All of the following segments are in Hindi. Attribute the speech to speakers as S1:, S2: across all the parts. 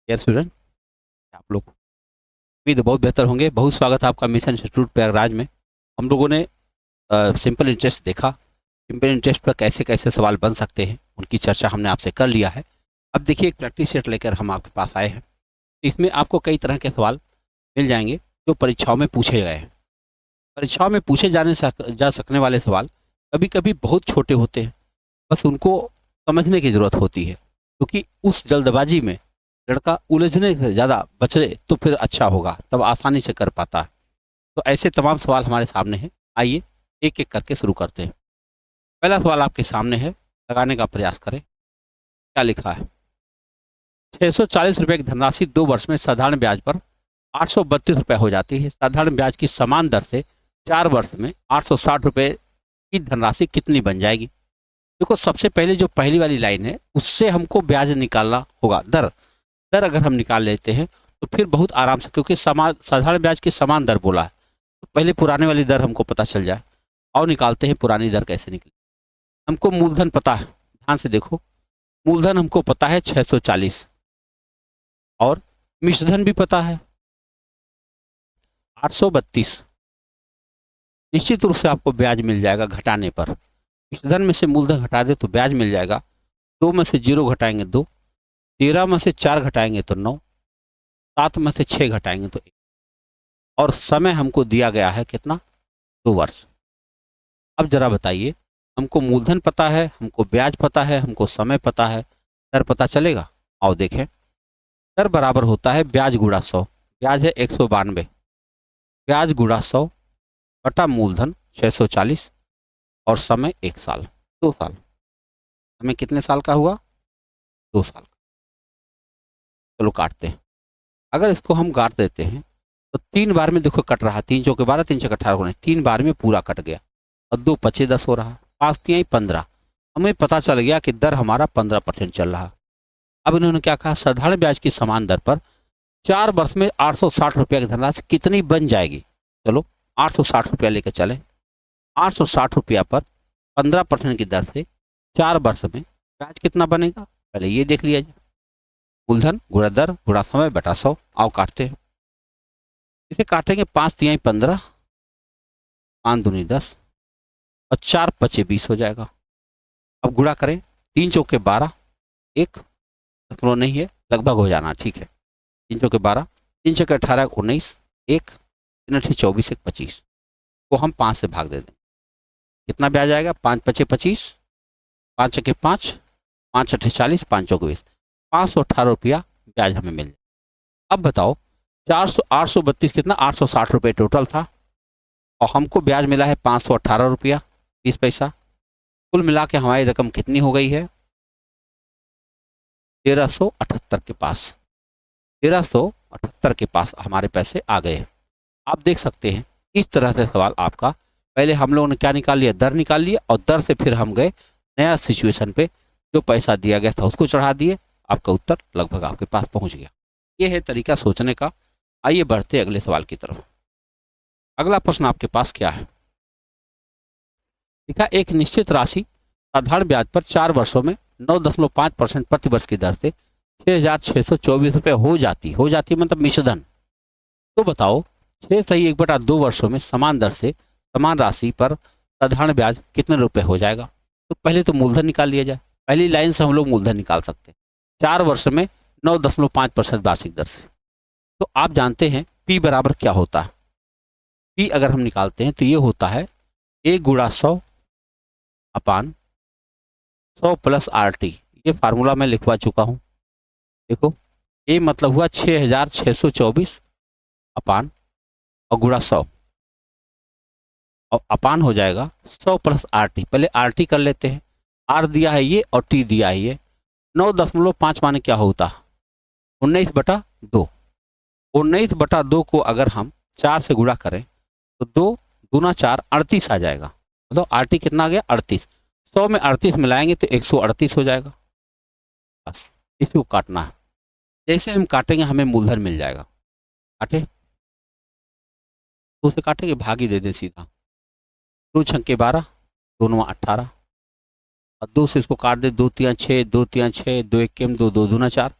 S1: डियर स्टूडेंट, आप लोग उम्मीद है बहुत बेहतर होंगे। बहुत स्वागत है आपका मिशन इंस्टीट्यूट प्रयागराज में। हम लोगों ने सिंपल इंटरेस्ट देखा। सिंपल इंटरेस्ट पर कैसे कैसे सवाल बन सकते हैं उनकी चर्चा हमने आपसे कर लिया है। अब देखिए, एक प्रैक्टिस सेट लेकर हम आपके पास आए हैं। इसमें आपको कई तरह के सवाल मिल जाएंगे जो परीक्षाओं में पूछे गए हैं। परीक्षाओं में पूछे जा सकने वाले सवाल कभी कभी बहुत छोटे होते हैं, बस उनको समझने की ज़रूरत होती है, क्योंकि उस जल्दबाजी में लड़का उलझने से ज़्यादा बचे तो फिर अच्छा होगा, तब आसानी से कर पाता है। तो ऐसे तमाम सवाल हमारे सामने हैं। आइए एक एक करके शुरू करते हैं। पहला सवाल आपके सामने है, लगाने का प्रयास करें। क्या लिखा है? 640 रुपये की धनराशि 2 वर्ष में साधारण ब्याज पर 832 रुपये हो जाती है। साधारण ब्याज की समान दर से 4 वर्ष में 860 रुपये की धनराशि कितनी बन जाएगी? देखो, सबसे पहले जो पहली वाली लाइन है उससे हमको ब्याज निकालना होगा। दर दर अगर हम निकाल लेते हैं तो फिर बहुत आराम से, क्योंकि समान साधारण ब्याज की समान दर बोला है, तो पहले पुराने वाली दर हमको पता चल जाए। और निकालते हैं पुरानी दर कैसे निकले। हमको मूलधन पता है, ध्यान से देखो। मूलधन हमको पता है 640, और मिश्रधन भी पता है 832। निश्चित रूप से आपको ब्याज मिल जाएगा घटाने पर। मिश्रधन में से मूलधन घटा दे तो ब्याज मिल जाएगा। 2 में से 0 घटाएंगे 2, 13 में से 4 घटाएंगे तो 9, 7 में से 6 घटाएंगे तो 1। और समय हमको दिया गया है कितना? 2 वर्ष। अब जरा बताइए, हमको मूलधन पता है, हमको ब्याज पता है, हमको समय पता है, दर पता चलेगा? आओ देखें। दर बराबर होता है ब्याज गुणा 100। ब्याज है 192, ब्याज गुणा 100 बटा मूलधन 640, और समय 1 साल, 2 साल। समय कितने साल का हुआ? 2 साल। चलो काटते हैं। अगर इसको हम काट देते हैं तो 3 बार में देखो कट रहा। 3 चौके 12, 3 छक्के 18, 3 बार में पूरा कट गया। और 2 पचे 10 हो रहा, 5 तिहाई 15। हमें पता चल गया कि दर हमारा 15% चल रहा। अब इन्होंने क्या कहा? साधारण ब्याज की समान दर पर 4 वर्ष में 860 रुपये की धनराशि कितनी बन जाएगी? चलो 860 रुपया लेकर चले। 860 रुपया पर 15% की दर से 4 वर्ष में ब्याज कितना बनेगा, पहले ये देख लिया जाए। मूलधन गुणा दर गुणा समय बटा 100। आओ काटते हैं। इसे काटेंगे 5 तिहाई 15, 5 दूनी 10, और 4 पचे 20 हो जाएगा। अब गुणा करें। 3 चौके 12, 1 दशमलव नहीं है, लगभग हो जाना, ठीक है। 3 चौके 12, 3 छक्के 18, 19, 1 3 अठे 24, 1 25 को हम 5 से भाग दे दें। कितना ब्याज आएगा? 5 पचे 25, 5 छक्के 5, 5 अठे 40, 5 चौके 20, 518 रुपया ब्याज हमें मिल जाए। अब बताओ, 832 कितना? 860 रुपये टोटल था, और हमको ब्याज मिला है 518 रुपया 20 पैसा। कुल मिला के हमारी रकम कितनी हो गई है? 1378 के पास। 1378 के पास हमारे पैसे आ गए। आप देख सकते हैं इस तरह से सवाल आपका। पहले हम लोगों ने क्या निकाल लिया? दर निकाल लिया, और दर से फिर हम गए नया सिचुएशन पे, जो पैसा दिया गया था उसको चढ़ा दिए। आपका उत्तर लगभग आपके पास पहुंच गया। ये है तरीका सोचने का। आइए बढ़ते अगले सवाल की तरफ। अगला प्रश्न आपके पास क्या है? लिखा, एक निश्चित राशि साधारण ब्याज पर 4 वर्षों में 9.5% प्रति वर्ष की दर से 6,624 रुपये हो जाती मतलब मिश्रधन। तो बताओ, 6 सही 1/2 वर्षों में समान दर से समान राशि पर साधारण ब्याज कितने रुपए हो जाएगा? तो पहले तो मूलधन निकाल लिया जाए। पहली लाइन से हम लोग मूलधन निकाल सकते हैं। 4 वर्ष में 9.5% वार्षिक दर से। तो आप जानते हैं P बराबर क्या होता है। P अगर हम निकालते हैं तो ये होता है 1 गुणा 100 अपान 100 प्लस RT। ये फार्मूला मैं लिखवा चुका हूँ। देखो, ये मतलब हुआ 6,624 अपान और गुणा 100, और अपान हो जाएगा 100 प्लस RT। पहले RT कर लेते हैं। R दिया है ये और T दिया है ये। 9.5 माने क्या होता? 19/2। 19/2 को अगर हम 4 से गुणा करें तो 2 दूना 4, 38 आ जाएगा। मतलब RT कितना आ गया? 38। 100 में 38 मिलाएंगे तो 138 हो जाएगा। बस इसको काटना है। जैसे हम काटेंगे हमें मूलधन मिल जाएगा। काटे तो उसे काटेंगे, भाग ही दे दें सीधा। 2 छक्के 12, 2 9 18, और 2 से इसको काट दे। 2 3 6, 2 3 6, 2 1 2, 2 दूना 4,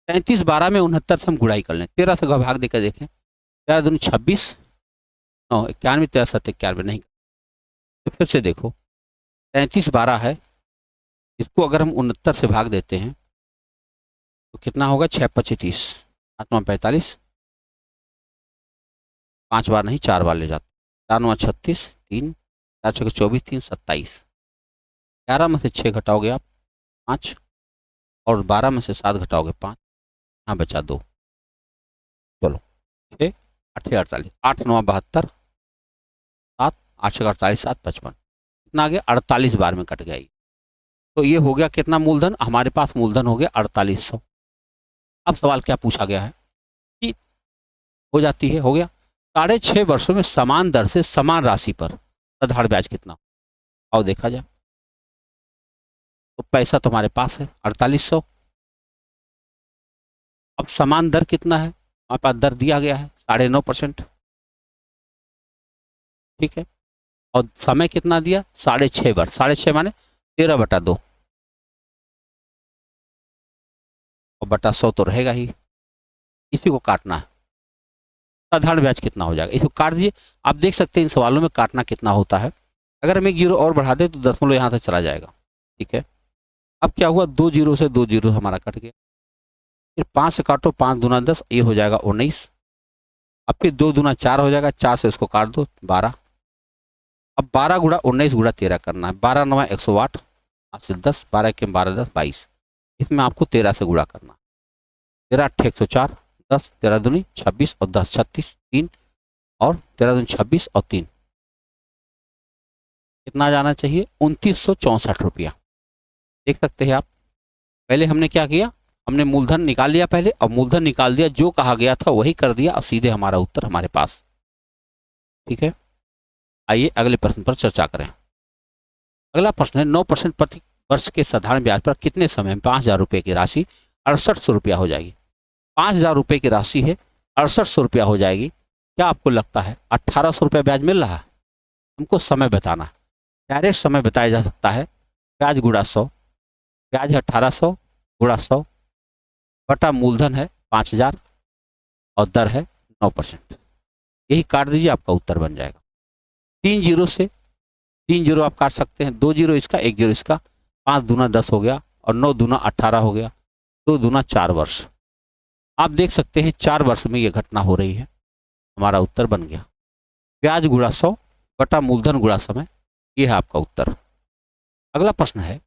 S1: 33/12 में 69 से हम गुड़ाई कर लें, 13 से भाग देकर देखें, 13 दूनी 26, 9 91, 13 7 91 नहीं। तो फिर से देखो 33/12 है, इसको अगर हम 69 से भाग देते हैं तो कितना होगा, 6 25 30, 8 9 45, 5 बार नहीं 4 बार ले जाते, 4 9 36, 3 4 6 24, 3 27, 11 में से 6 घटाओगे आप 5, और 12 में से 7 घटाओगे 5, यहाँ बचा 2, चलो 6 8 48, 8 9 72, 7 8 48, 7 55, कितना आ गया, 48 बार में कट गया ये। तो ये हो गया कितना मूलधन, हमारे पास मूलधन हो गया 4800। अब सवाल क्या पूछा गया है कि हो जाती है, हो गया 6.5 वर्षों में समान दर से समान राशि पर साधारण ब्याज कितना, और देखा जाए तो पैसा तुम्हारे पास है 4800। अब समान दर कितना है, हमारे पास दर दिया गया है 9.5%, ठीक है, और समय कितना दिया 6.5 वर्ष, 6.5 माने 13/2, और बटा 100 तो रहेगा ही, इसी को काटना है। साधारण ब्याज कितना हो जाएगा, इसको काट दीजिए। आप देख सकते हैं इन सवालों में काटना कितना होता है, अगर हम 1 जीरो और बढ़ा दें तो दशमलव यहाँ से चला जाएगा, ठीक है। अब क्या हुआ, 2 जीरो से 2 जीरो हमारा कट गया, फिर 5 से काटो, 5 दूना 10, ये हो जाएगा 19, अब फिर 2 दूना 4 हो जाएगा, 4 से इसको काट दो 12, अब 12 गुणा 19 गुणा 13 करना है, 12 9 108, 5 से 10, 12 के 12 10 22, इसमें आपको 13 से गुणा करना, 13 8 104, 10 13 दूनी 26 और 10 36, 3 और 13 दूनी 26 और 3, कितना जाना चाहिए 2964 रुपया। देख सकते हैं आप, पहले हमने क्या किया, हमने मूलधन निकाल लिया पहले, और मूलधन निकाल दिया, जो कहा गया था वही कर दिया, अब सीधे हमारा उत्तर हमारे पास, ठीक है। आइए अगले प्रश्न पर चर्चा करें। अगला प्रश्न है 9% प्रति वर्ष के साधारण ब्याज पर कितने समय में 5,000 रुपये की राशि 6800 रुपया हो जाएगी। 5,000 रुपये की राशि है, 6800 रुपया हो जाएगी। क्या आपको लगता है 1800 रुपया ब्याज मिल रहा है? हमको समय बताना है, डायरेक्ट समय बताया जा सकता है, ब्याज गुणा 100, ब्याज है 1800 गुणा 100 बटा मूलधन है 5000 और दर है 9%, यही काट दीजिए, आपका उत्तर बन जाएगा। 3 जीरो से 3 जीरो आप काट सकते हैं, 2 जीरो इसका 1 जीरो इसका, 5 दूना 10 हो गया और 9 दूना 18 हो गया, 2 दूना 4 वर्ष। आप देख सकते हैं 4 वर्ष में ये घटना हो रही है, हमारा उत्तर बन गया। ब्याज गुणा 100 बटा मूलधन गुणा समय, ये है आपका उत्तर। अगला प्रश्न है,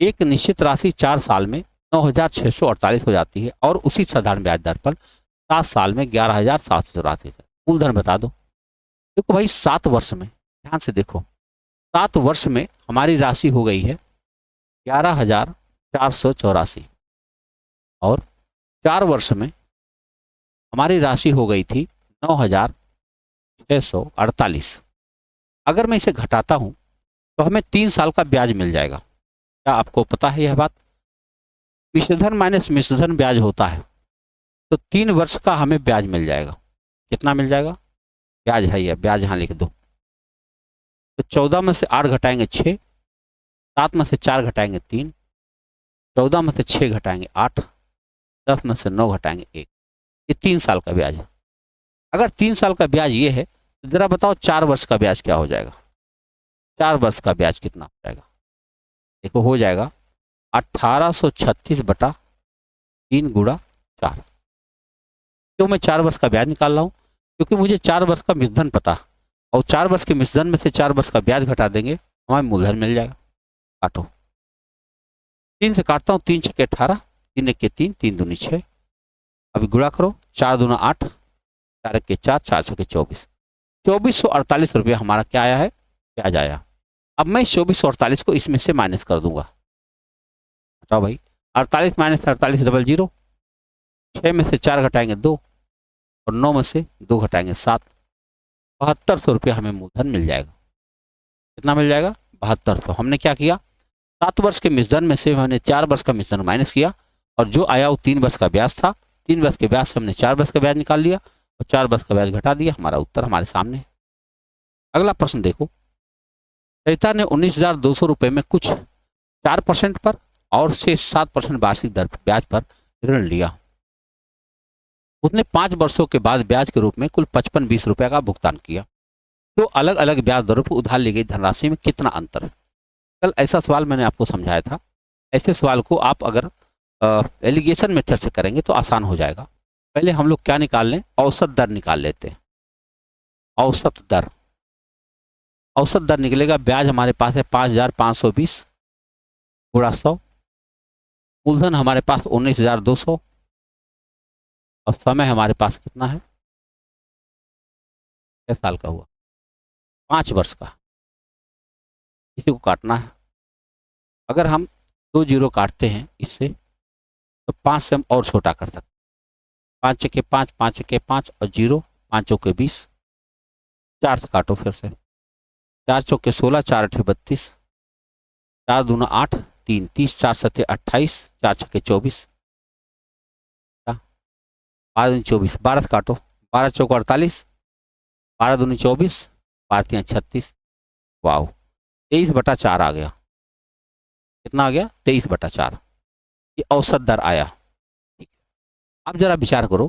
S1: एक निश्चित राशि 4 साल में 9,648 हो जाती है और उसी साधारण ब्याज दर पर 7 साल में 11,784 है। मूलधन बता दो। देखो भाई 7 वर्ष में, ध्यान से देखो, 7 वर्ष में हमारी राशि हो गई है 11,484 और 4 वर्ष में हमारी राशि हो गई थी 9,648। अगर मैं इसे घटाता हूं तो हमें 3 साल का ब्याज मिल जाएगा। क्या आपको पता है यह बात? मिश्रधन माइनस मिश्रधन ब्याज होता है, तो 3 वर्ष का हमें ब्याज मिल जाएगा। कितना मिल जाएगा? ब्याज है यह, ब्याज यहाँ लिख दो। तो 14 में से 8 घटाएंगे 6, 7 में से 4 घटाएंगे 3, 14 में से 6 घटाएंगे 8, 10 में से 9 घटाएंगे 1, ये 3 साल का ब्याज है। अगर 3 साल का ब्याज ये है तो जरा बताओ 4 वर्ष का ब्याज क्या हो जाएगा? 4 वर्ष का ब्याज कितना हो जाएगा? देखो हो जाएगा 1836 बटा 3 गुणा 4। क्यों मैं 4 वर्ष का ब्याज निकाल रहा हूँ? क्योंकि मुझे 4 वर्ष का मिश्रधन पता, और 4 वर्ष के मिश्रधन में से 4 वर्ष का ब्याज घटा देंगे, हमारे मूलधन मिल जाएगा। काटो, 3 से काटता हूँ, 3 छके 18, 3 एक के 3, 3 दूनी 6, अभी गुणा करो, 4 दूना 8, 4 एक के 4, 4 छके 24, 2448 रुपया हमारा क्या आया है? ब्याज आया। अब मैं 2448 को इसमें से माइनस कर दूंगा। बताओ भाई, 48 माइनस 48 डबल 0, 6 में से 4 घटाएंगे 2 और 9 में से 2 घटाएंगे 7, 7200 रुपया हमें मूलधन मिल जाएगा। कितना मिल जाएगा? 7200। हमने क्या किया, 7 वर्ष के मिश्रधन में से हमने 4 वर्ष का मिश्रधन माइनस किया, और जो आया वो 3 वर्ष का ब्याज था। 3 वर्ष के ब्याज से हमने 4 वर्ष का ब्याज निकाल लिया और 4 वर्ष का ब्याज घटा दिया। हमारा उत्तर हमारे सामने है। अगला प्रश्न देखो, सरिता ने 19,200 रुपये में कुछ 4% पर और से 7% वार्षिक दर ब्याज पर ऋण लिया, उसने 5 वर्षों के बाद ब्याज के रूप में कुल 55-20 रुपए का भुगतान किया। तो अलग अलग ब्याज दरों पर उधार ली गई धनराशि में कितना अंतर है? कल ऐसा सवाल मैंने आपको समझाया था। ऐसे सवाल को आप अगर एलिगेशन मेथड से करेंगे तो आसान हो जाएगा। पहले हम लोग क्या निकाल लें, औसत दर निकाल लेते हैं। औसत दर, औसत दर निकलेगा, ब्याज हमारे पास है 5,520 गुणा 100, मूलधन हमारे पास 19,200 और समय हमारे पास कितना है, 6 साल का हुआ, 5 वर्ष का। इसी को काटना है। अगर हम 2 जीरो काटते हैं इससे तो 5 से हम और छोटा कर सकते हैं। 5 के 5, 5 के 5 और 0, 5 के 20, 4 से काटो फिर से, 4 चौके 16, 4 अठे 32, 4 दूना 8, 3 30, 4 सत्ते 28, 4 छक्के 24, 12 दूनी 24, 12 से काटो, 12 चौके 48, 12 दूनी 24, 12 तियां 36, वाह 23/4 आ गया। कितना आ गया? 23/4। ये औसत दर आया। ठीक है, अब जरा विचार करो,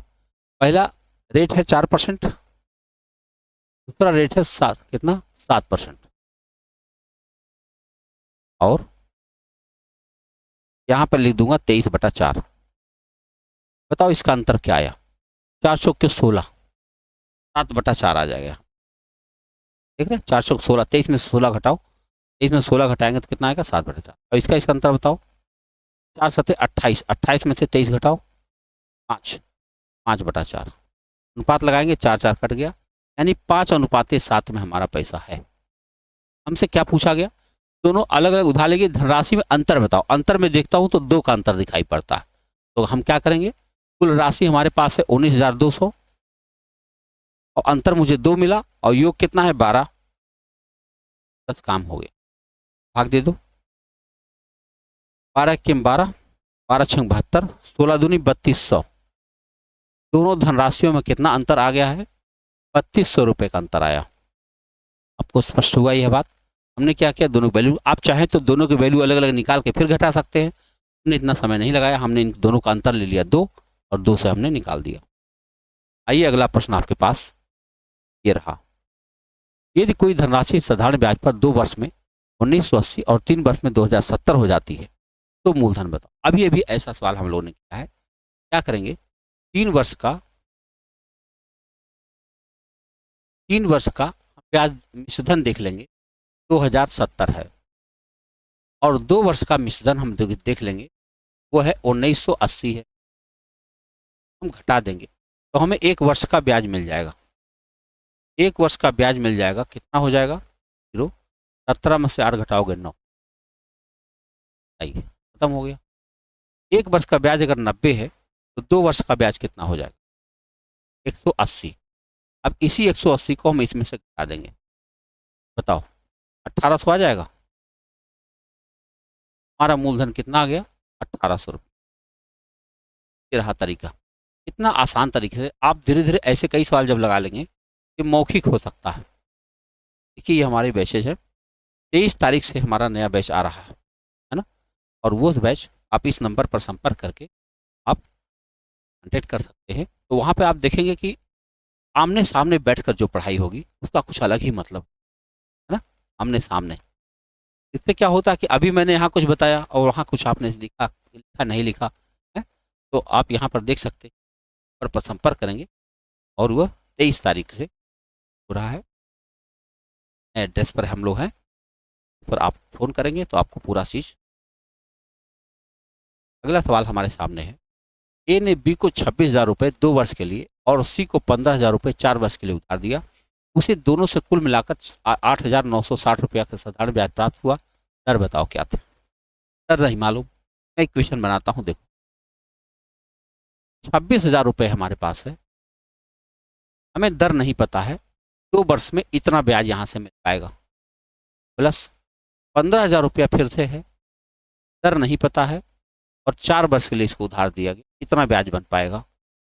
S1: पहला रेट है 4%, दूसरा रेट है 7, कितना 7%, और यहां पर लिख दूंगा 23/4। बताओ इसका अंतर क्या आया? 4 चौके 16, 7/4 आ जाएगा। देख रहे हैं, 4 चौके 16, 23 में से 16 घटाओ, 23 में 16 घटाएंगे तो कितना आएगा? 7/4। और इसका अंतर बताओ, 4 सत्ते 28, 28 में से 23 घटाओ, 5, 5/4। अनुपात लगाएंगे, 4 कट गया, यानी 5:7 में हमारा पैसा है। हमसे क्या पूछा गया? दोनों अलग अलग उधार लेंगे, धनराशि में अंतर बताओ। अंतर में देखता हूं तो 2 का अंतर दिखाई पड़ता है, तो हम क्या करेंगे, कुल राशि हमारे पास है 19,200 और अंतर मुझे 2 मिला और योग कितना है 12, 10 काम हो गया, भाग दे दो। 12 के 12, 12 छंग 72, 16 दूनी 3200। दोनों धनराशियों में कितना अंतर आ गया है? 3200 रुपये का अंतर आया। आपको स्पष्ट हुआ यह बात? हमने क्या किया, दोनों वैल्यू, आप चाहें तो दोनों की वैल्यू अलग अलग निकाल के फिर घटा सकते हैं। हमने इतना समय नहीं लगाया, हमने इन दोनों का अंतर ले लिया 2 और 2 से हमने निकाल दिया। आइए अगला प्रश्न आपके पास ये रहा। यदि कोई धनराशि साधारण ब्याज पर 2 वर्ष में 1980 और 3 वर्ष में 2070 हो जाती है तो मूलधन बताओ। अभी अभी ऐसा सवाल हम लोगों ने किया है। क्या करेंगे, 3 वर्ष का ब्याज मिश्रधन देख लेंगे, 2070 है, और 2 वर्ष का मिश्रधन हम देख लेंगे, वो है 1980 है। हम घटा देंगे तो हमें 1 वर्ष का ब्याज मिल जाएगा। 1 वर्ष का ब्याज मिल जाएगा, कितना हो जाएगा? 0, 17 में से 8 घटाओगे 9, आइए खत्म हो गया। 1 वर्ष का ब्याज अगर 90 है तो 2 वर्ष का ब्याज कितना हो जाएगा? 180। अब इसी 180 को हम इसमें से घटा देंगे, बताओ 1800 आ जाएगा। हमारा मूलधन कितना आ गया? 1800 रुपये। ये रहा तरीका। इतना आसान तरीके से आप धीरे धीरे ऐसे कई सवाल जब लगा लेंगे कि मौखिक हो सकता है। देखिए ये हमारी बैचेज है, 23 तारीख से हमारा नया बैच आ रहा है ना, और वो बैच आप इस नंबर पर संपर्क करके आप कॉन्टेक्ट कर सकते हैं। तो वहाँ पे आप देखेंगे कि आमने सामने बैठकर जो पढ़ाई होगी उसका कुछ अलग ही मतलब है ना, आमने सामने। इससे क्या होता है कि अभी मैंने यहाँ कुछ बताया और वहाँ कुछ आपने लिखा नहीं लिखा है, तो आप यहाँ पर देख सकते हैं, पर संपर्क करेंगे और वह 23 तारीख से हो रहा है। एड्रेस पर हम लोग हैं, पर आप फोन करेंगे तो आपको पूरा चीज। अगला सवाल हमारे सामने है। ए ने बी को 26,000 रुपये 2 वर्ष के लिए और सी को 15,000 रुपये 4 वर्ष के लिए उधार दिया। उसे दोनों से कुल मिलाकर 8,960 रुपया का साधारण ब्याज प्राप्त हुआ। दर बताओ क्या थे? दर नहीं मालूम, मैं इक्वेशन बनाता हूँ। देखो 26,000 रुपये हमारे पास है, हमें दर नहीं पता है, 2 वर्ष में इतना ब्याज यहाँ से मिल पाएगा, प्लस 15,000 रुपया फिर से है, दर नहीं पता है, और 4 वर्ष के लिए इसको उधार दिया गया, कितना ब्याज बन पाएगा,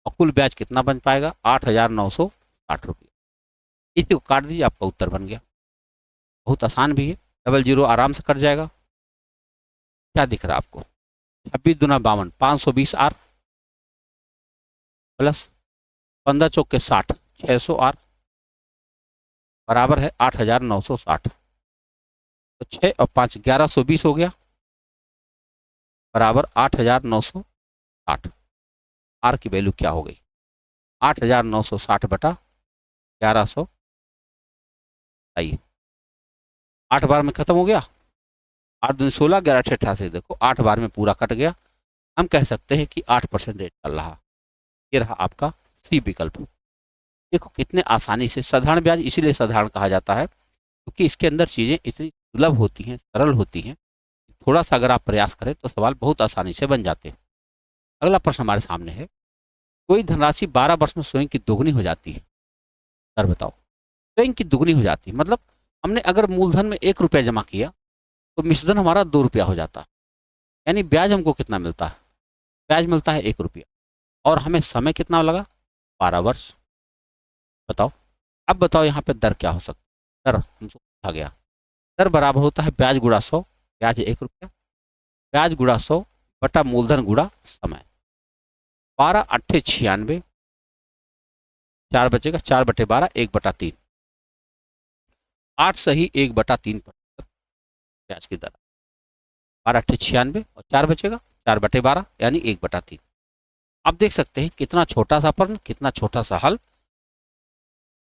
S1: और कुल ब्याज कितना बन पाएगा? 8,960 रुपये। इसी को काट दीजिए, आपका उत्तर बन गया। बहुत आसान भी है, 00 आराम से कट जाएगा। क्या दिख रहा है आपको? 26 दूना 52, 520 आर, प्लस 15 चौके 60, 600 R बराबर है 8,960। तो 6 और 5 1120 हो गया, बराबर 8,960। आर की वैल्यू क्या हो गई? 8,960 बटा 1100। आइए 8 बार में खत्म हो गया, 8 दूनी 16, 11 अठे 88। देखो 8 बार में पूरा कट गया। हम कह सकते हैं कि 8% रेट चल रहा। ये रहा आपका सी विकल्प। देखो कितने आसानी से, साधारण ब्याज इसीलिए साधारण कहा जाता है क्योंकि इसके अंदर चीजें इतनी सुलभ होती हैं, सरल होती हैं। थोड़ा सा अगर आप प्रयास करें तो सवाल बहुत आसानी से बन जाते हैं। अगला प्रश्न हमारे सामने है, कोई धनराशि 12 वर्ष में स्वयं की दोगुनी हो जाती है। सर बताओ, स्वयं की दुगनी हो जाती है मतलब हमने अगर मूलधन में 1 रुपया जमा किया तो मिश्रधन हमारा 2 रुपया हो जाता है। यानी ब्याज हमको कितना मिलता है? ब्याज मिलता है 1 रुपया, और हमें समय कितना लगा? 12 वर्ष। बताओ, अब बताओ यहाँ पे दर क्या हो सकता है? दर हमको पूछा गया। दर बराबर होता है ब्याज गुणा 100, ब्याज 1 रुपया, ब्याज गुणा 100 बटा मूलधन गुणा समय। 12 अट्ठे 96, 4 बचेगा, 4 बटे 12, 1/3। 8 सही 1/3 ब्याज की दर। 12 अट्ठे 96 और 4 बचेगा, 4/12 यानी 1/3। आप देख सकते हैं कितना छोटा सा प्रश्न, कितना छोटा सा हल।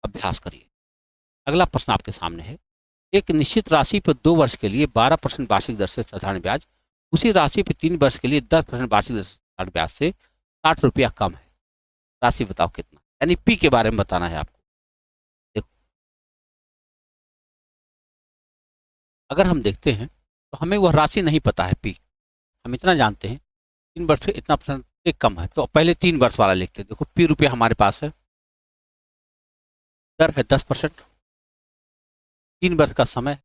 S1: अभ्यास करिए। अगला प्रश्न आपके सामने है, एक निश्चित राशि पर 2 वर्ष के लिए 12% वार्षिक दर से साधारण ब्याज, उसी राशि पर 3 वर्ष के लिए 10% वार्षिक दर से साधारण ब्याज से 60 रुपया कम है। राशि बताओ कितना? यानी पी के बारे में बताना है आपको। देखो अगर हम देखते हैं तो हमें वह राशि नहीं पता है पी। हम इतना जानते हैं 3 वर्ष से इतना परसेंट एक कम है, तो पहले 3 वर्ष वाला लिखते हैं। देखो पी रुपया हमारे पास है, दर है 10%, 3 वर्ष का समय,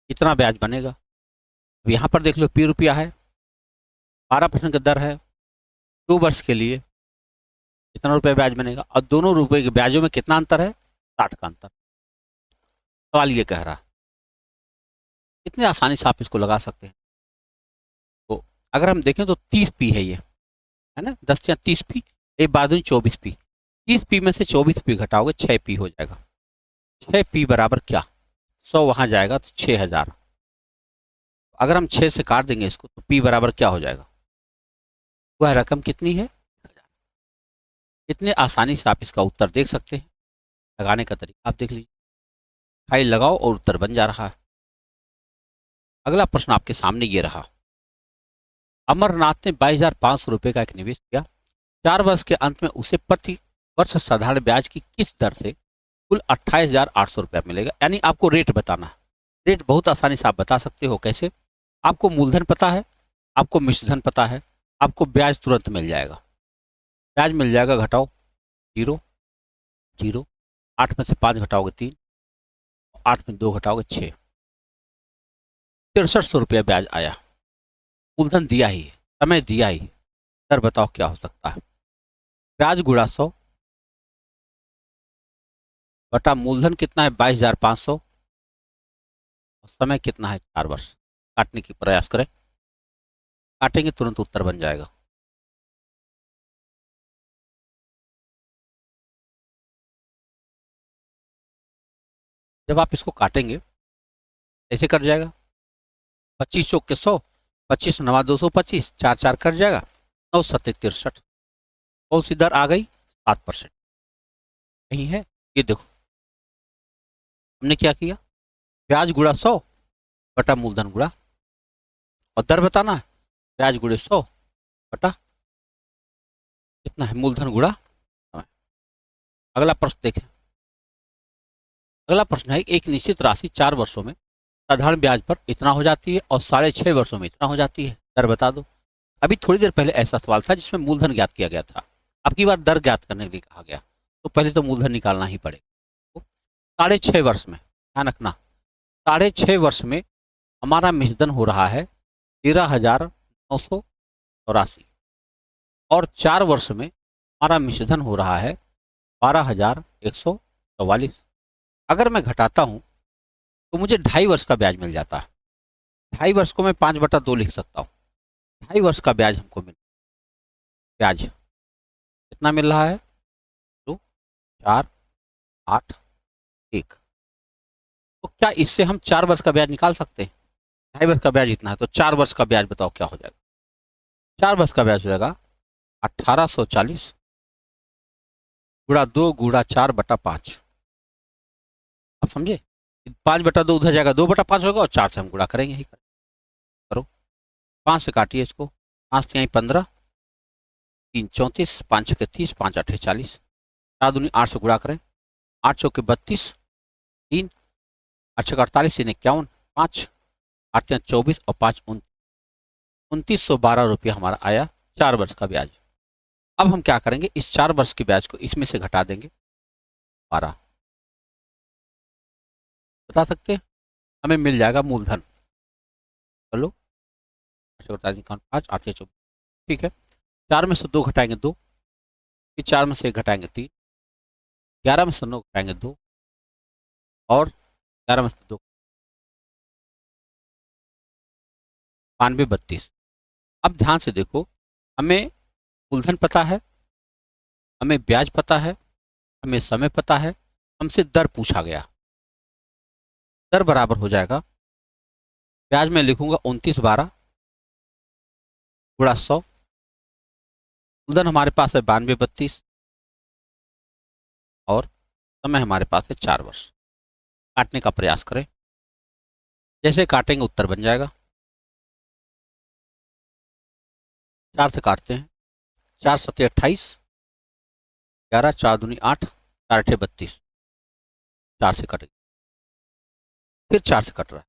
S1: कितना ब्याज बनेगा? अब यहाँ पर देख लो पी रुपया है, 12% का दर है, 2 वर्ष के लिए कितना रुपया ब्याज बनेगा? और दोनों रुपए के ब्याजों में कितना अंतर है? 60 का अंतर। सवाल ये कह रहा है, इतने आसानी से आप इसको लगा सकते हैं। तो अगर हम देखें तो 30 पी है ये, है ना, 10 या 30 पी, एक बार 24 पी। 30 पी में से 24 पी घटाओगे 6 पी हो जाएगा। 6 पी बराबर क्या? 100 वहां जाएगा तो 6000। अगर हम 6 से काट देंगे इसको तो पी बराबर क्या हो जाएगा? वह रकम कितनी है? 1000। इतने आसानी से आप इसका उत्तर देख सकते हैं। लगाने का तरीका आप देख लीजिए, फाइल लगाओ और उत्तर बन जा रहा है। अगला प्रश्न आपके सामने ये रहा, अमरनाथ ने 22,500 रुपये का एक निवेश किया। 4 वर्ष के अंत में उसे प्रति वर्ष साधारण ब्याज की किस दर से कुल 28,800 रुपया मिलेगा? यानी आपको रेट बताना है। रेट बहुत आसानी से आप बता सकते हो। कैसे? आपको मूलधन पता है, आपको मिश्रधन पता है, आपको ब्याज तुरंत मिल जाएगा। ब्याज मिल जाएगा, घटाओ 0 0, 8 में से 5 घटाओगे 3, 8 में 2 घटाओगे 6, 6300 रुपया ब्याज आया। मूलधन दिया ही है, समय दिया ही है, दर बताओ क्या हो सकता है? ब्याज गुणा 100 बटा मूलधन कितना है? 22,500, और समय कितना है? 4 वर्ष। काटने की प्रयास करें, काटेंगे तुरंत उत्तर बन जाएगा। जब आप इसको काटेंगे ऐसे कट जाएगा, 25 चौक के 100, 25 नवा 225, 4 4 कट जाएगा, 9 7 63। कौन सी दर आ गई? 7%। यही है, ये देखो हमने क्या किया, ब्याज गुणा 100 बटा मूलधन गुणा, और दर बताना है, ब्याज गुणे 100 बटा कितना है? मूलधन गुणा समय। अगला प्रश्न देखें। अगला प्रश्न है, एक निश्चित राशि 4 वर्षों में साधारण ब्याज पर इतना हो जाती है और 6.5 वर्षों में इतना हो जाती है, दर बता दो। अभी थोड़ी देर पहले ऐसा सवाल था जिसमें मूलधन ज्ञात किया गया था, अब की बार दर ज्ञात करने के लिए कहा गया, तो पहले तो मूलधन निकालना ही पड़ेगा। तो 6.5 वर्ष में, ध्यान रखना, 6.5 वर्ष में हमारा मिश्रधन हो रहा है 13,984, और 4 वर्ष में हमारा मिश्रधन हो रहा है 12,144। अगर मैं घटाता हूं तो मुझे 2.5 वर्ष का ब्याज मिल जाता है। 2.5 वर्ष को मैं 5/2 लिख सकता हूँ। 2.5 वर्ष का ब्याज हमको मिल, ब्याज कितना मिल रहा है? 2, 4, 8, 1। तो क्या इससे हम 4 वर्ष का ब्याज निकाल सकते हैं? 2.5 वर्ष का ब्याज इतना है, तो 4 वर्ष का ब्याज बताओ क्या हो जाएगा? 4 वर्ष का ब्याज हो जाएगा 1840 गुणा 2 गुणा 4/5। आप समझे? 5/2 उधर जाएगा, 2/5 होगा और 4 से हम गुणा करेंगे ही करो। 5 से काटिए इसको, 5 से 15, 3 34, 5 6 30, 5 8 40, 4 दूनी 8 से गुणा करें, 8 चौके 32, 3 8 48, 3 51, 5 8 24 और 5 2912 रुपया हमारा आया 4 वर्ष का ब्याज। अब हम क्या करेंगे, इस 4 वर्ष के ब्याज को इसमें से घटा देंगे 12। बता सकते हैं? हमें मिल जाएगा मूलधन। चलो 5 8 24, ठीक है। 4 में से 2 घटाएंगे 2, फिर 4 में से 1 घटाएंगे 3, 11 में से 9 घटाएंगे 2 और 11 में से 2 92 32। अब ध्यान से देखो, हमें मूलधन पता है, हमें ब्याज पता है, हमें समय पता है, हमसे दर पूछा गया। दर बराबर हो जाएगा, ब्याज में लिखूंगा 2912 गुणा 100, मूलधन हमारे पास है 92 32 और समय हमारे पास है 4 वर्ष। काटने का प्रयास करें, जैसे काटेंगे उत्तर बन जाएगा। 4 से काटते हैं, 4 7 28, 11 4 दूनी 8, 4 8 32, 4 से कट, फिर 4 से कट रहा है,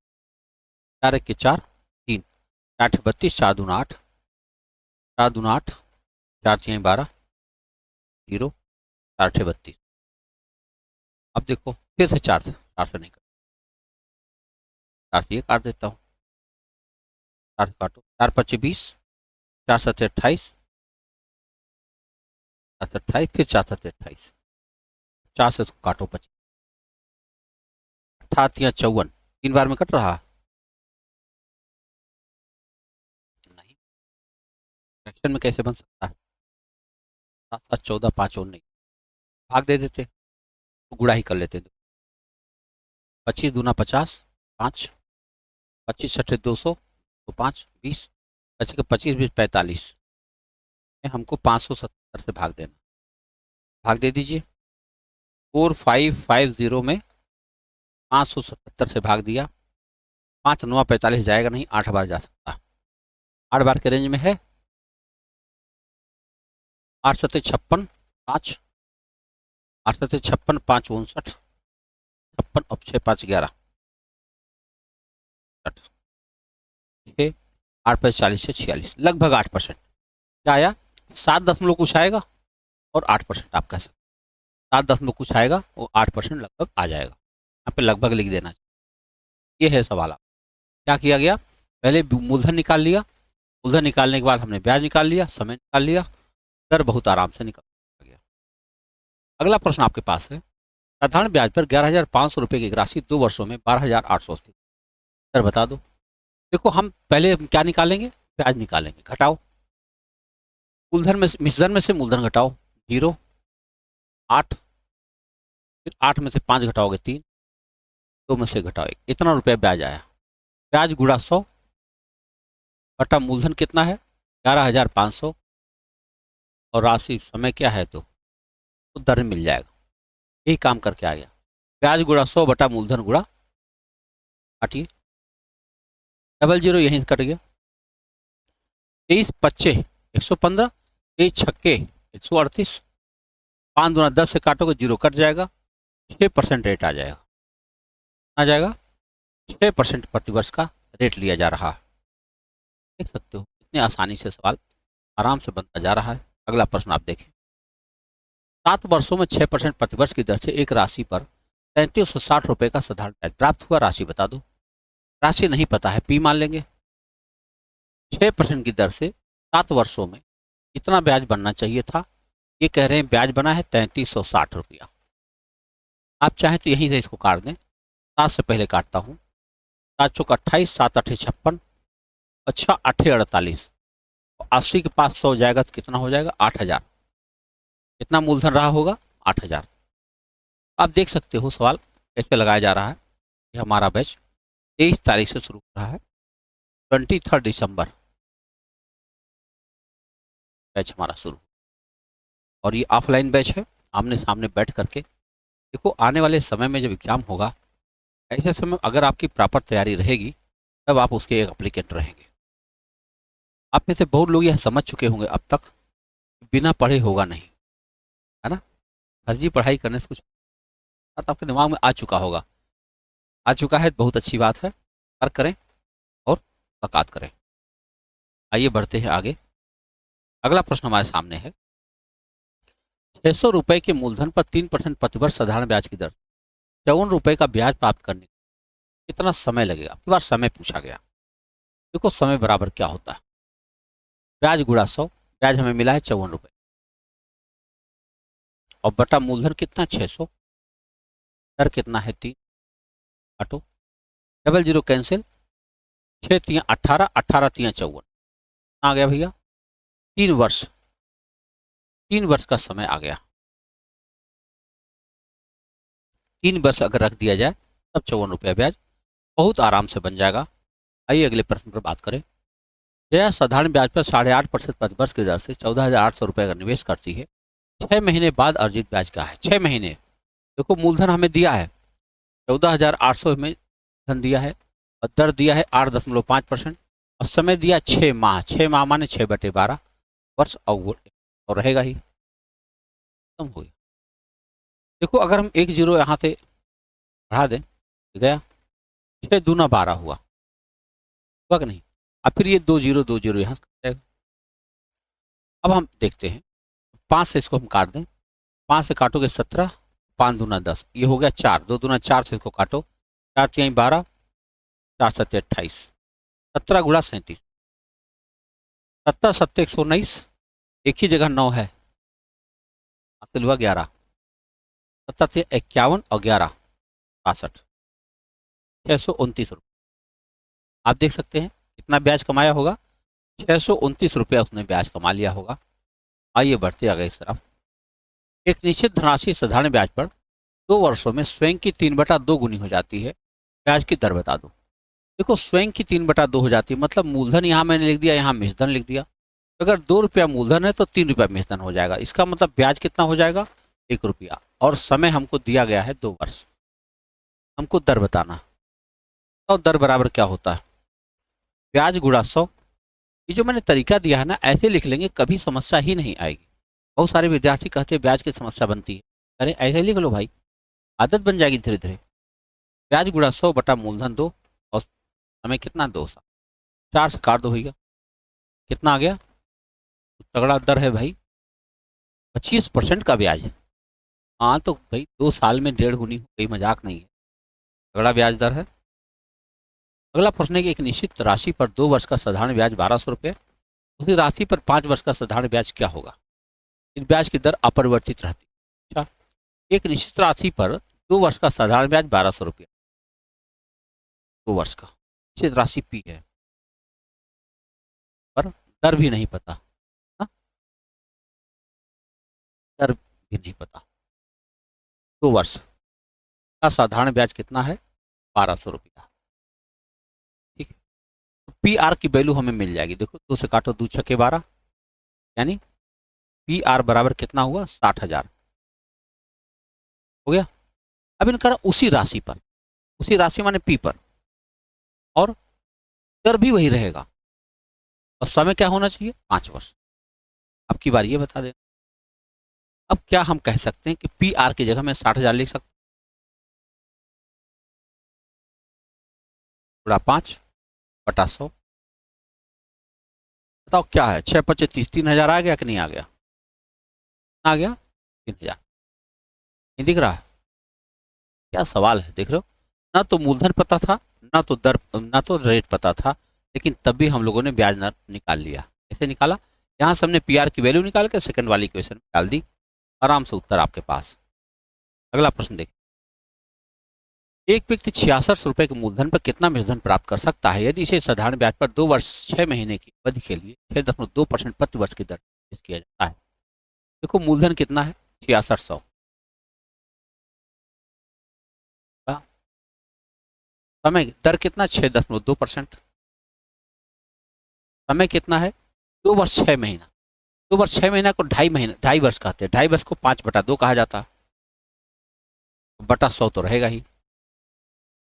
S1: 4 1 4, 3 8 32, 4 दूना 8, 4 दूना 8, 4 6 12, 0 4 8 32। अब देखो फिर से 4 से नहीं कट, 4 से ये काट देता हूँ, 4 से काटो, 4 5 20, 4 7 28, 4 से 28, फिर 4 7 28, 4 से इसको काटो 25, 8 या 54, 3 बार में कट रहा नहीं, फ्रैक्शन में कैसे बन सकता है? 7 7 14, 5 और नहीं, भाग दे देते तो गुणा ही कर लेते। 25 दूना 50, 5 25 छठे 200 तो 5 20, बचे के 25 20 45, हमको 570 से भाग देना, भाग दे दीजिए। 4550 में 577 से भाग दिया, 5 9 45 जाएगा नहीं, 8 बार जा सकता, 8 बार के रेंज में है। 8 7 56 5, 8 7 56 5 59, 56 और 6 5 11, 6 8 5 40 से 46, लगभग 8%। क्या आया? 7 दशमलव कुछ आएगा और 8% आप कह सकते, 7 दशमलव कुछ आएगा वो 8% लगभग आ जाएगा। यहाँ पे लगभग लिख देना चाहिए। ये है सवाल। आप क्या किया गया, पहले मूलधन निकाल लिया, मूलधन निकालने के बाद हमने ब्याज निकाल लिया, समय निकाल लिया, दर बहुत आराम से निकल गया। अगला प्रश्न आपके पास है, साधारण ब्याज पर 11,500 रुपये की राशि 2 वर्षों में 12,880, दर बता दो। देखो हम पहले क्या निकालेंगे, ब्याज निकालेंगे, घटाओ मूलधन में, मिश्रधन में से मूलधन घटाओ 0 8, फिर 8 में से 5 घटाओगे 3, 2 में से घटाओ 1, इतना रुपया ब्याज आया। ब्याज गुणा 100 बटा मूलधन कितना है 11,500 और राशि समय क्या है तो दर मिल जाएगा। यही काम करके आ गया, ब्याज गुणा 100 बटा मूलधन गुणा, काटिए, 00 यहीं से कट गया। 23 25 115, 23 छक्के 138, 5 दूना 10 से काटोगे 0 कट जाएगा, 6% रेट आ जाएगा, आ जाएगा 6% प्रतिवर्ष का रेट लिया जा रहा है। देख सकते हो इतनी आसानी से सवाल आराम से बनता जा रहा है। अगला प्रश्न आप देखें, 7 वर्षों में 6% प्रतिवर्ष की दर से एक राशि पर 3360 रुपये का साधारण ब्याज प्राप्त हुआ, राशि बता दो। राशि नहीं पता है, पी मान लेंगे। 6% की दर से 7 वर्षों में कितना ब्याज बनना चाहिए था, ये कह रहे हैं ब्याज बना है 3360 रुपया। आप चाहें तो यहीं से इसको काट दें, 7 से पहले काटता हूँ, 7 चौक 28, 7 8 56, अच्छा 8 48, 80 के पास 100 जाएगा तो कितना हो जाएगा 8000। कितना मूलधन रहा होगा? 8,000। आप देख सकते हो सवाल कैसे लगाया जा रहा है। ये हमारा बैच 23 तारीख से शुरू हो रहा है, 23 दिसंबर बैच हमारा शुरू। और ये ऑफलाइन बैच है, आमने सामने बैठ करके। देखो आने वाले समय में जब एग्जाम होगा, ऐसे समय अगर आपकी प्रॉपर तैयारी रहेगी तब आप उसके एक एप्लीकेंट रहेंगे। आप में से बहुत लोग यह समझ चुके होंगे अब तक कि बिना पढ़े होगा नहीं, है ना। फर्जी पढ़ाई करने से कुछ बात आपके दिमाग में आ चुका होगा, आ चुका है, बहुत अच्छी बात है। कर करें और मुलाकात करें। आइए बढ़ते हैं आगे। अगला प्रश्न हमारे सामने है, 600 रुपए के मूलधन पर 3% प्रतिवर्ष साधारण ब्याज की दर 54 रुपए का ब्याज प्राप्त करने में कितना समय लगेगा? आपकी बार समय पूछा गया। देखो समय बराबर क्या होता है, ब्याज गुणा 100। ब्याज हमें मिला है 54 रुपए और बटा मूलधन कितना 600, दर कितना है 3, काटो, डबल जीरो कैंसिल, 6 तियां 18, 18 तियां 54 आ गया भैया। 3 वर्ष, 3 वर्ष का समय आ गया। 3 वर्ष अगर रख दिया जाए तब 54 रुपया ब्याज बहुत आराम से बन जाएगा। आइए अगले प्रश्न पर बात करें। जया साधारण ब्याज पर 8.5% प्रतिवर्ष की दर से 14,800 रुपये का निवेश करती है। 6 महीने बाद अर्जित ब्याज क्या है? 6 महीने, देखो मूलधन हमें दिया है 14,800 में धन दिया है और दर दिया है 8.5% और समय दिया 6 माह। 6 माह माने 6/12 वर्ष और रहेगा ही, खत्म हो गया। देखो अगर हम एक जीरो यहाँ से बढ़ा दें तो गया, 6 दूना 12 हुआ कि नहीं। अब फिर ये 2 जीरो यहाँ से कट जाएगा। अब हम देखते हैं, 5 से इसको हम काट दें, 5 से काटोगे 17, 5 दूना 10, ये हो गया 4, 2 दूना 4 से इसको काटो, 4 तिहाई 12, 4 सत्ते 28, 17 गुणा 37, 17 सत्ते 119, एक ही जगह 9 है, हासिल हुआ 11, 17 से 51 और 11 62, 629 रुपये। आप देख सकते हैं कितना ब्याज कमाया होगा, 629 रुपया उसने ब्याज कमा लिया होगा। आइए बढ़ते आगे इस तरफ। एक निश्चित धनराशि साधारण ब्याज पर 2 वर्षों में स्वयं की 3/2 गुनी हो जाती है, ब्याज की दर बता दो। देखो स्वयं की 3/2 हो जाती है मतलब मूलधन यहाँ मैंने लिख दिया, यहाँ मिश्रधन लिख दिया। अगर 2 रुपया मूलधन है तो 3 रुपया मिश्रधन हो जाएगा। इसका मतलब ब्याज कितना हो जाएगा? 1 रुपया। और समय हमको दिया गया है 2 वर्ष। हमको दर बताना, तो दर बराबर क्या होता है? ब्याज गुणा 100। ये जो मैंने तरीका दिया है ना, ऐसे लिख लेंगे कभी समस्या ही नहीं आएगी। बहुत सारे विद्यार्थी कहते हैं ब्याज की समस्या बनती है, अरे ऐसे लिख लो भाई, आदत बन जाएगी धीरे धीरे। ब्याज गुणा 100 बटा मूलधन 2 और समय कितना 2 साल, 4 से काट दो भैया, कितना आ गया? तगड़ा दर है भाई, 25% का ब्याज। हाँ तो भाई 2 साल में 1.5 गुनी, कोई मजाक नहीं है, तगड़ा ब्याज दर है। अगला प्रश्न है कि एक निश्चित राशि पर 2 वर्ष का साधारण ब्याज 1200 रुपये, उसी राशि पर 5 वर्ष का साधारण ब्याज क्या होगा? इस ब्याज की दर अपरिवर्तित रहती है। अच्छा, एक निश्चित राशि पर 2 वर्ष का साधारण ब्याज 1200 रुपया, 2 वर्ष का निश्चित राशि पी है, पर दर भी नहीं पता। हाँ? दर भी नहीं पता। 2 वर्ष का साधारण ब्याज कितना है? 1200 रुपया। ठीक है, तो पी आर की वैल्यू हमें मिल जाएगी। देखो 2 से काटो, 2 छक्के 12, यानी पी आर बराबर कितना हुआ? 60,000 हो गया। अब इनका उसी राशि पर, उसी राशि माने पी पर, और दर भी वही रहेगा और समय क्या होना चाहिए? 5 वर्ष। अब की बार ये बता दें, अब क्या हम कह सकते हैं कि पी आर की जगह में 60,000 लिख सकते हैं, 5 बटा 100, बताओ क्या है? 6 पच्चे 30, 3,000 आ गया कि नहीं आ गया? आ गया 3,000। नहीं दिख रहा है? क्या सवाल है, देख लो। ना तो मूलधन पता था, ना तो दर, ना तो रेट पता था, लेकिन तब भी हम लोगों ने ब्याज दर निकाल लिया। कैसे निकाला? यहाँ से हमने पीआर की वैल्यू निकाल के सेकंड वाली क्वेश्चन में डाल दी, आराम से उत्तर आपके पास। अगला प्रश्न देखिए, एक व्यक्ति 66 रुपए के मूलधन पर कितना मिश्रधन प्राप्त कर सकता है यदि इसे साधारण ब्याज पर 2 वर्ष 6 महीने की अवधि के लिए 6.2% प्रति वर्ष की दर से किया जाता है? देखो मूलधन कितना है 6600, समय दर कितना 6.2%, समय कितना है 2 वर्ष 6 महीना। 2 वर्ष 6 महीना को 2.5 महीना 2.5 वर्ष कहते हैं, 2.5 वर्ष को 5/2 कहा जाता है, बटा 100 तो रहेगा ही।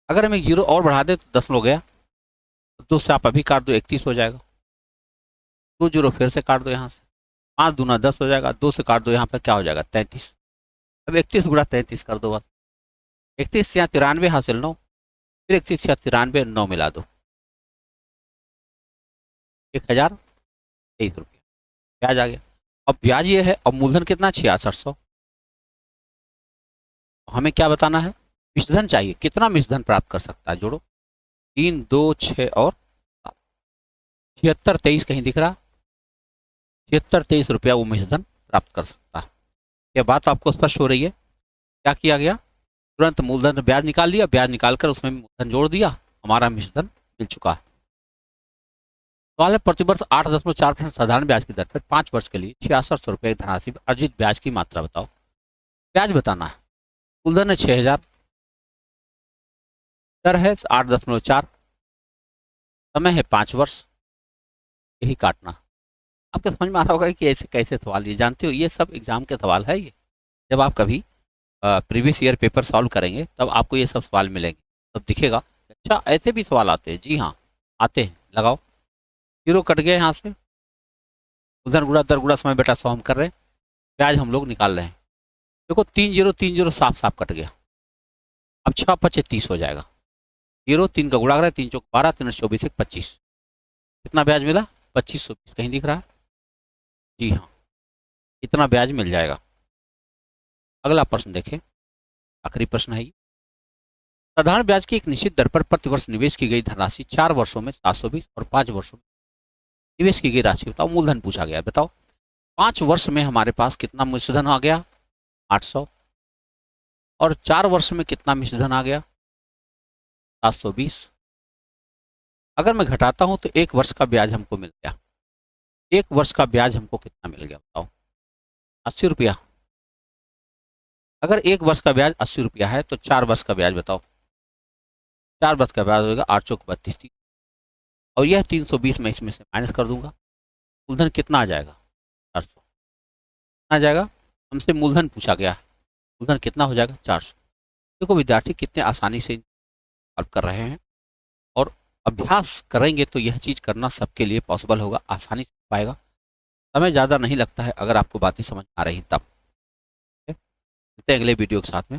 S1: अगर हम एक जीरो और बढ़ा दे तो 10 हो गया, 2 से आप अभी काट दो 31 हो जाएगा, 2 जीरो फिर से काट दो यहाँ से, 5 दूना 10 हो जाएगा, 2 से काट दो यहाँ पर क्या हो जाएगा 33। अब 31 गुणा 33 कर दो बस, 31 या 93 हासिल 9, फिर 31 या 93 9 मिला दो, 1023 रुपया ब्याज आ गया। अब ब्याज ये है, अब मूलधन कितना 6600, हमें क्या बताना है मिश्रधन चाहिए, कितना मिश्रधन प्राप्त कर सकता है, जोड़ो 3 2 6 और 7623 कहीं दिख रहा, 7623 रुपया वो मिश्रधन प्राप्त कर सकता है। यह बात आपको स्पष्ट हो रही है। क्या किया गया, तुरंत मूलधन ब्याज निकाल लिया, ब्याज निकालकर उसमें मूलधन जोड़ दिया, हमारा मिश्रधन मिल चुका है। सवाल है प्रतिवर्ष 8.4% साधारण ब्याज की दर पर 5 वर्ष के लिए 6600 रुपये की धनराशि पर अर्जित ब्याज की मात्रा बताओ। ब्याज बताना है, मूलधन है 6000, दर है 8.4, समय है 5 वर्ष, यही काटना। आपको समझ में आ रहा होगा कि ऐसे कैसे सवाल, ये जानते हो ये सब एग्जाम के सवाल है। ये जब आप कभी प्रीवियस ईयर पेपर सॉल्व करेंगे तब आपको ये सब सवाल मिलेंगे, तब दिखेगा अच्छा ऐसे भी सवाल आते हैं। जी हाँ आते हैं, लगाओ, जीरो कट गए यहाँ से, उधर गुणा दर गुणा समय बेटा 100 हम कर रहे हैं, ब्याज हम लोग निकाल रहे हैं। देखो 3 0 साफ साफ कट गया, अब 6 5 30 हो जाएगा, 0 3 का गुणा करें, 3 चौक 12, 3 24 25, कितना ब्याज मिला 2520 कहीं दिख रहा है। जी हाँ इतना ब्याज मिल जाएगा। अगला प्रश्न देखें, आखिरी प्रश्न है ये, साधारण ब्याज की एक निश्चित दर पर प्रतिवर्ष निवेश की गई धनराशि 4 वर्षों में 720 और 5 वर्षों में निवेश की गई राशि बताओ। मूलधन पूछा गया, बताओ 5 वर्ष में हमारे पास कितना मिश्रधन आ गया 800, और 4 वर्ष में कितना मिश्रधन आ गया 720। अगर मैं घटाता हूं तो 1 वर्ष का ब्याज हमको मिल गया, 1 वर्ष का ब्याज हमको कितना मिल गया बताओ 80 रुपया। अगर 1 वर्ष का ब्याज 80 रुपया है तो 4 वर्ष का ब्याज बताओ, 4 वर्ष का ब्याज होगा 8 चौक 32, और यह 320 मैं इसमें से माइनस कर दूंगा, मूलधन कितना आ जाएगा 400 आ जाएगा। हमसे मूलधन पूछा गया है, मूलधन कितना हो जाएगा 400। देखो विद्यार्थी कितने आसानी से सॉल्व कर रहे हैं, और अभ्यास करेंगे तो यह चीज़ करना सबके लिए पॉसिबल होगा, आसानी से पाएगा, समय ज़्यादा नहीं लगता है अगर आपको बातें समझ आ रही तब। मिलते हैं अगले वीडियो के साथ में।